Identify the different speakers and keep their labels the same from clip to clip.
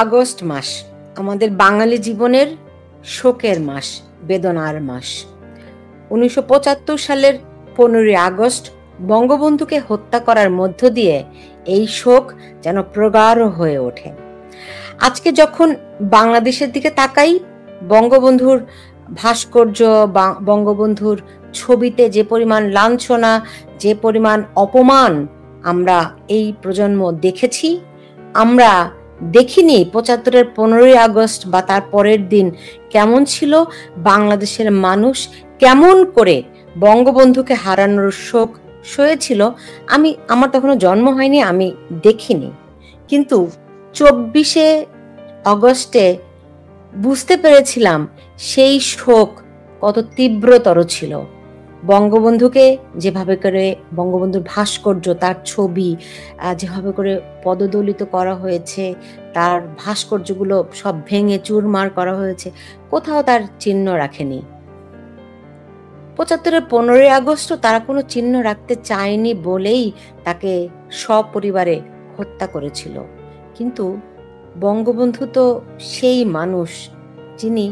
Speaker 1: August মাস আমাদের বাঙালি জীবনের শোকের মাস, বেদনার মাস। 1975 সালের 15 আগস্ট বঙ্গবন্ধুকে হত্যা করার মধ্য দিয়ে এই শোক যেন প্রগাঢ় হয়ে ওঠে। আজকে যখন বাংলাদেশের দিকে তাকাই, বঙ্গবন্ধুর ভাস্কর্য, বঙ্গবন্ধুর ছবিতে যে পরিমাণ লাঞ্ছনা, যে পরিমাণ অপমান আমরা এই প্রজন্ম দেখেছি, আমরা দেখিনি 75-এর 15 আগস্ট বা তার পরের দিন কেমন ছিল বাংলাদেশের মানুষ, কেমন করে বঙ্গবন্ধুকে হারানোর শোক সয়েছিল। আমার তখনও জন্ম হয়নি, আমি দেখিনি, কিন্তু 24 আগস্টে বুঝতে পেরেছিলাম সেই শোক কত তীব্রতর ছিল। বঙ্গবন্ধুকে যেভাবে করে, বঙ্গবন্ধুর ভাস্কর্য, তার ছবি যেভাবে করে পদদলিত করা হয়েছে, তার ভাস্কর্যগুলো সব ভেঙে চুরমার করা হয়েছে, কোথাও তার চিহ্ন রাখেনি। 75-এর 15 আগস্টও তারা কোনো চিহ্ন রাখতে চায়নি বলেই তাকে সপরিবারে হত্যা করেছিল। কিন্তু বঙ্গবন্ধু তো সেই মানুষ যিনি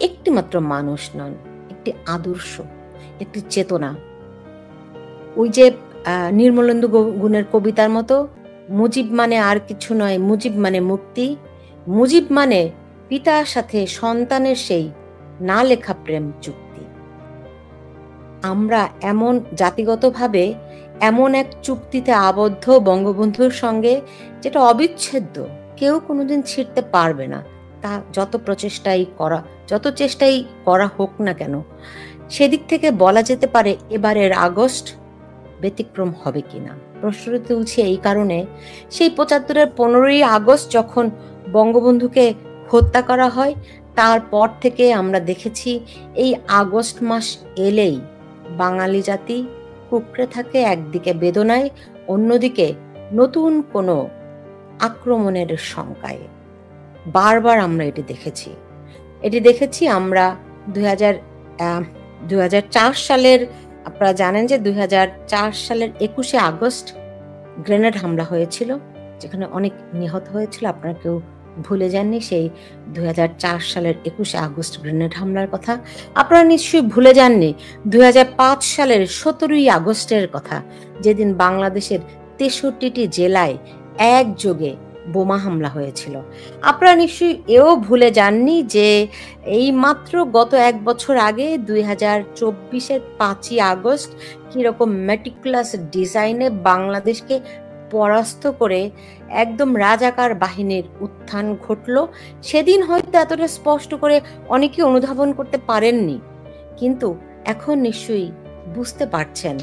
Speaker 1: একটিমাত্র মানুষ নন, একটি আদর্শ, একটি চেতনা। ওই যে নির্মলেন্দু গুণের কবিতার মতো, মুজিব মানে আর কিছু নয়, মুজিব মানে মুক্তি, মুজিব মানে পিতার সাথে সন্তানের সেই না লেখা প্রেম চুক্তি। আমরা এমন জাতিগতভাবে এমন এক চুক্তিতে আবদ্ধ বঙ্গবন্ধুর সঙ্গে, যেটা অবিচ্ছেদ্য, কেউ কোনোদিন ছিঁড়তে পারবে না। তা যত চেষ্টাই করা হোক না কেন, সেদিক থেকে বলা যেতে পারে এবারের আগস্ট ব্যতিক্রম হবে কিনা প্রশ্ন তুলছি এই কারণে, সেই 75-এর 15 আগস্ট যখন বঙ্গবন্ধুকে হত্যা করা হয়, তারপর থেকে আমরা দেখেছি এই আগস্ট মাস এলেই বাঙালি জাতি কুঁকড়ে থাকে একদিকে বেদনায়, অন্যদিকে নতুন কোনো আক্রমণের শঙ্কায়। বারবার আমরা এটি দেখেছি। আমরা 2004 সালের, আপনারা জানেন যে 2004 সালের 21 আগস্ট গ্রেনেড হামলা হয়েছিল, যেখানে অনেক নিহত হয়েছিল। আপনারা কেউ ভুলে যাননি সেই 2004 সালের 21 আগস্ট গ্রেনেড হামলার কথা। আপনারা নিশ্চয়ই ভুলে যাননি 2005 সালের 17 আগস্টের কথা, যেদিন বাংলাদেশের 63টি জেলায় একযোগে বোমা হামলা হয়েছিল। আপনারা নিশ্চয়ই এও ভুলে যাননি যে এই মাত্র গত এক বছর আগে 2024-এর 5 আগস্ট কিরকম মেটিকুলাস ডিজাইনে বাংলাদেশকে পরাস্ত করে একদম রাজাকার বাহিনীর উত্থান ঘটল। সেদিন হয়তো এতটা স্পষ্ট করে অনেকে অনুধাবন করতে পারেননি, কিন্তু এখন নিশ্চয়ই বুঝতে পারছেন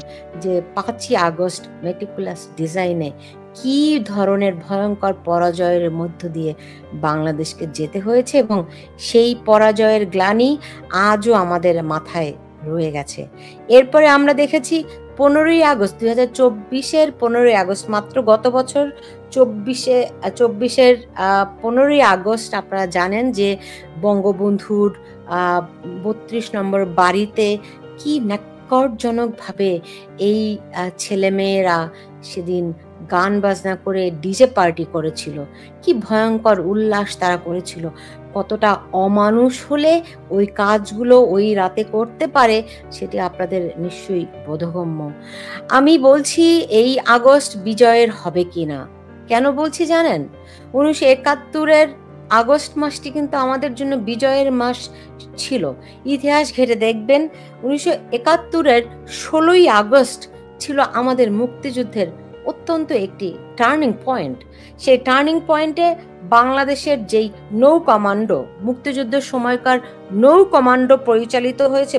Speaker 1: যে 5 আগস্ট মেটিকুলাস ডিজাইনে কি ধরনের ভয়ঙ্কর পরাজয়ের মধ্য দিয়ে বাংলাদেশকে যেতে হয়েছে, এবং সেই পরাজয়ের গ্লানি আজও আমাদের মাথায় রয়ে গেছে। এরপরে আমরা দেখেছি 15 আগস্ট 2024-এর 15 আগস্ট, মাত্র গত বছর 24-এর 15 আগস্ট আপনারা জানেন যে বঙ্গবন্ধুর 32 নম্বর বাড়িতে কি ন্যাক্কারজনকভাবে এই ছেলেমেয়েরা সেদিন গান বাজনা করে ডিজে পার্টি করেছিল, কি ভয়ঙ্কর উল্লাস তারা করেছিল। কতটা অমানুষ হলে ওই কাজগুলো ওই রাতে করতে পারে সেটি আপনাদের নিশ্চয়ই বোধগম্য। আমি বলছি এই আগস্ট বিজয়ের হবে কিনা। কেন বলছি জানেন? 1971-এর আগস্ট মাসটি কিন্তু আমাদের জন্য বিজয়ের মাস ছিল। ইতিহাস ঘেটে দেখবেন 1971-এর 16 আগস্ট ছিল আমাদের মুক্তিযুদ্ধের অত্যন্ত একটি টার্নিং পয়েন্ট। সেই টার্নিং পয়েন্টে বাংলাদেশের যেই নৌ কমান্ডো, মুক্তিযুদ্ধের সময়কার নৌ কমান্ডো পরিচালিত হয়েছে,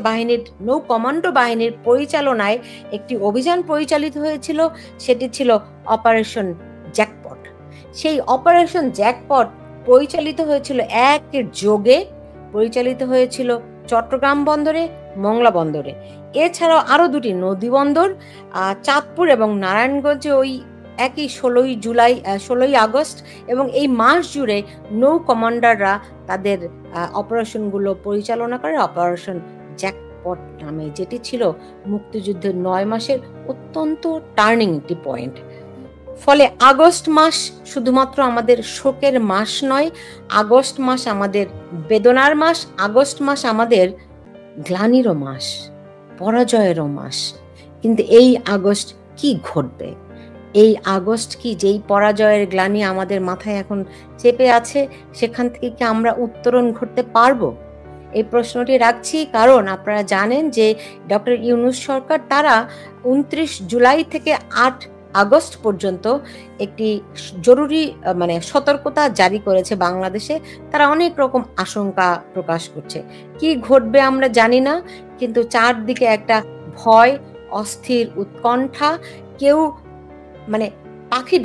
Speaker 1: নৌ কমান্ডো বাহিনীর পরিচালনায় একটি অভিযান পরিচালিত হয়েছিল, সেটি ছিল অপারেশন জ্যাকপট। সেই অপারেশন জ্যাকপট পরিচালিত হয়েছিল একযোগে, পরিচালিত হয়েছিল চট্টগ্রাম বন্দরে, মংলা বন্দরে, এছাড়াও আরো দুটি নদী বন্দর, চাঁদপুর এবং নারায়ণগঞ্জে ওই একই 16 আগস্ট। এবং এই মাস জুড়ে নৌ কমান্ডাররা তাদের অপারেশনগুলো পরিচালনা করে অপারেশন জ্যাকপট নামে, যেটি ছিল মুক্তিযুদ্ধের 9 মাসের অত্যন্ত টার্নিং একটি পয়েন্ট। ফলে আগস্ট মাস শুধুমাত্র আমাদের শোকের মাস নয়, আগস্ট মাস আমাদের বেদনার মাস, আগস্ট মাস আমাদের গ্লানিরও মাস, পরাজয়েরও মাস। কিন্তু এই আগস্ট কি ঘটবে? এই আগস্ট কি, যেই পরাজয়ের গ্লানি আমাদের মাথায় এখন চেপে আছে, সেখান থেকে কি আমরা উত্তরণ ঘটতে পারবো? এই প্রশ্নটি রাখছি কারণ আপনারা জানেন যে ডক্টর ইউনূস সরকার তারা ২৯ জুলাই থেকে ৮ আগস্ট পর্যন্ত একটি জরুরি মানে সতর্কতা জারি করেছে বাংলাদেশে। তারা অনেক রকম আশঙ্কা প্রকাশ করছে। কি ঘটবে আমরা জানি না, কিন্তু চারদিকে একটা ভয়, অস্থির উৎকণ্ঠা। কেউ মানে পাখি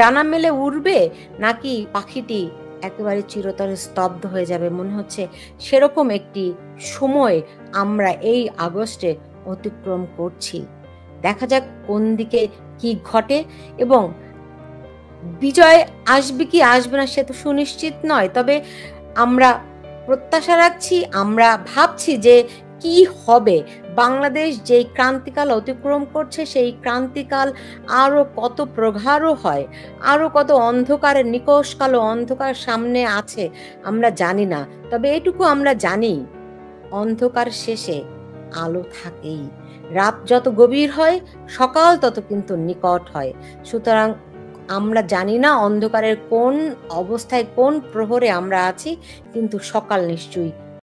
Speaker 1: ডানা মেলে উড়বে, নাকি পাখিটি একেবারে চিরতরে স্তব্ধ হয়ে যাবে, মনে হচ্ছে সেরকম একটি সময় আমরা এই আগস্টে অতিক্রম করছি। দেখা যাক কোন দিকে কি ঘটে, এবং বিজয় আসবে কি আসবে না সে তো সুনিশ্চিত নয়। তবে আমরা প্রত্যাশা রাখছি, আমরা ভাবছি যে কি হবে। বাংলাদেশ যেই ক্রান্তিকাল অতিক্রম করছে, সেই ক্রান্তিকাল আরো কত প্রগাঢ় হয়, আরো কত অন্ধকারের, নিকষ কালো অন্ধকার সামনে আছে আমরা জানি না। তবে এটুকু আমরা জানি, অন্ধকার শেষে আলো থাকেই। রাত যত গভীর হয়, সকাল তত কিন্তু নিকট হয়। সুতরাং আমরা জানি না অন্ধকারের কোন অবস্থায়, কোন প্রহরে আমরা আছি, কিন্তু সকাল নিশ্চয়ই